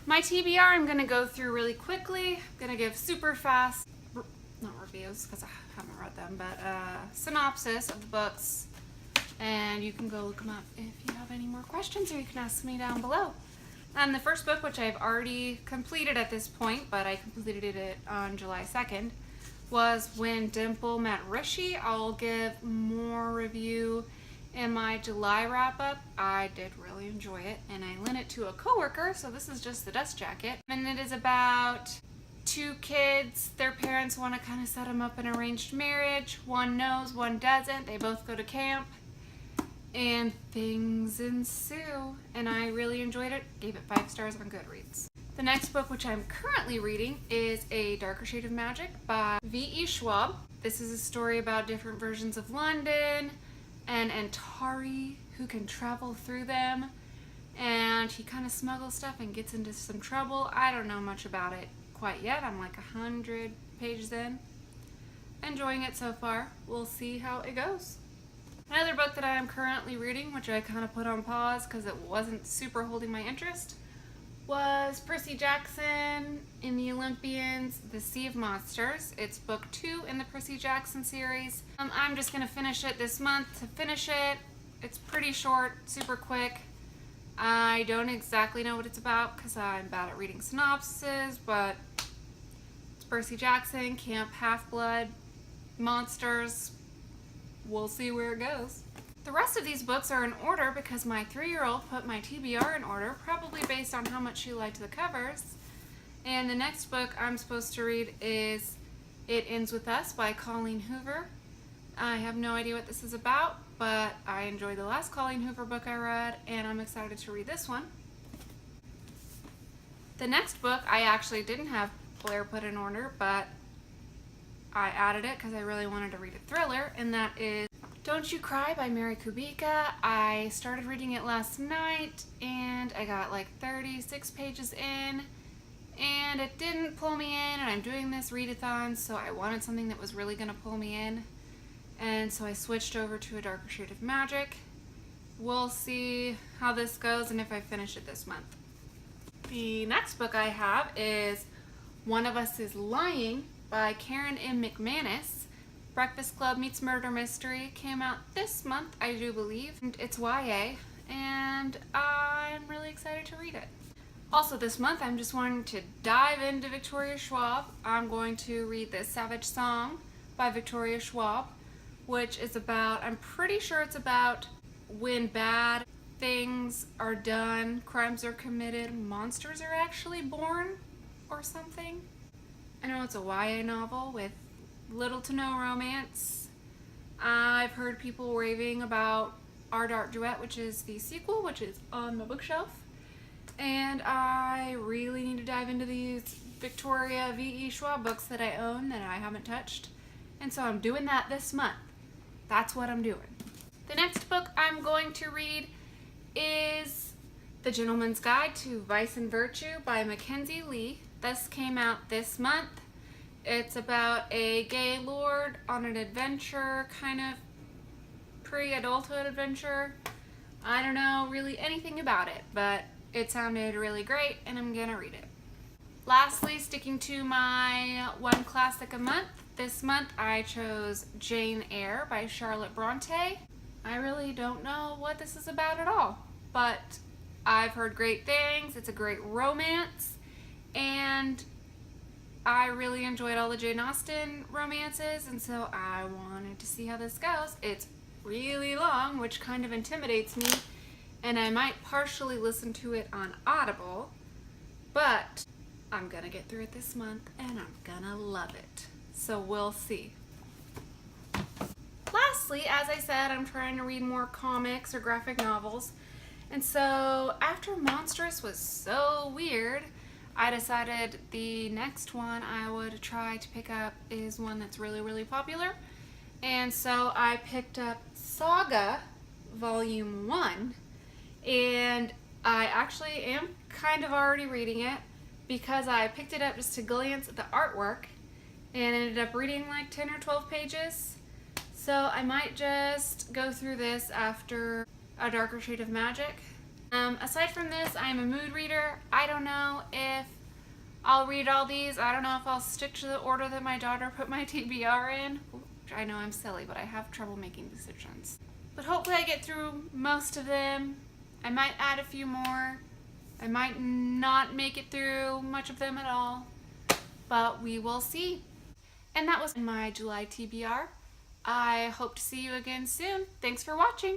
My TBR I'm going to go through really quickly. I'm going to give super fast, not reviews because I haven't read them, but synopsis of the books. And you can go look them up if you have any more questions, or you can ask me down below. The first book, which I've already completed at this point, but I completed it on July 2nd, was When Dimple Met Richie. I'll give more review in my July wrap-up. I did really enjoy it, and I lent it to a coworker, so this is just the dust jacket. And it is about two kids. Their parents want to kind of set them up in arranged marriage. One knows, one doesn't. They both go to camp, and things ensue. And I really enjoyed it. Gave it 5 stars on Goodreads. The next book, which I'm currently reading, is A Darker Shade of Magic by V.E. Schwab. This is a story about different versions of London and Antari who can travel through them, and he kind of smuggles stuff and gets into some trouble. I don't know much about it quite yet. I'm like 100 pages in. Enjoying it so far. We'll see how it goes. Another book that I am currently reading, which I kind of put on pause because it wasn't super holding my interest, was Percy Jackson in the Olympians, The Sea of Monsters. It's book 2 in the Percy Jackson series. I'm just going to finish it this month to finish it. It's pretty short, super quick. I don't exactly know what it's about because I'm bad at reading synopses, but it's Percy Jackson, Camp Half-Blood, monsters. We'll see where it goes. The rest of these books are in order because my 3-year-old put my TBR in order, probably based on how much she liked the covers. And the next book I'm supposed to read is It Ends With Us by Colleen Hoover. I have no idea what this is about, but I enjoyed the last Colleen Hoover book I read, and I'm excited to read this one. The next book I actually didn't have Blair put in order, but I added it because I really wanted to read a thriller, and that is Don't You Cry by Mary Kubica. I started reading it last night, and I got like 36 pages in, and it didn't pull me in, and I'm doing this readathon, so I wanted something that was really going to pull me in, and so I switched over to A Darker Shade of Magic. We'll see how this goes and if I finish it this month. The next book I have is One of Us is Lying by Karen M. McManus. Breakfast Club meets Murder Mystery came out this month, I do believe. And it's YA, and I'm really excited to read it. Also this month, I'm just wanting to dive into Victoria Schwab. I'm going to read The Savage Song by Victoria Schwab, which is about, I'm pretty sure it's about when bad things are done, crimes are committed, monsters are actually born or something. I know it's a YA novel with little to no romance. I've heard people raving about Our Dark Duet, which is the sequel, which is on my bookshelf. And I really need to dive into these Victoria V.E. Schwab books that I own that I haven't touched. And so I'm doing that this month. That's what I'm doing. The next book I'm going to read is The Gentleman's Guide to Vice and Virtue by Mackenzie Lee. This came out this month. It's about a gay lord on an adventure, kind of pre-adulthood adventure. I don't know really anything about it, but it sounded really great and I'm gonna read it. Lastly, sticking to my one classic a month, this month I chose Jane Eyre by Charlotte Bronte. I really don't know what this is about at all, but I've heard great things. It's a great romance, and I really enjoyed all the Jane Austen romances, and so I wanted to see how this goes. It's really long, which kind of intimidates me, and I might partially listen to it on Audible, but I'm gonna get through it this month, and I'm gonna love it. So we'll see. Lastly, as I said, I'm trying to read more comics or graphic novels, and so after Monstrous was so weird, I decided the next one I would try to pick up is one that's really, really popular. And so I picked up Saga Volume 1, and I actually am kind of already reading it because I picked it up just to glance at the artwork and ended up reading like 10 or 12 pages. So I might just go through this after A Darker Shade of Magic Aside from this, I'm a mood reader. I don't know if I'll read all these. I don't know if I'll stick to the order that my daughter put my TBR in. I know I'm silly, but I have trouble making decisions. But hopefully I get through most of them. I might add a few more. I might not make it through much of them at all, but we will see. And that was my July TBR. I hope to see you again soon. Thanks for watching.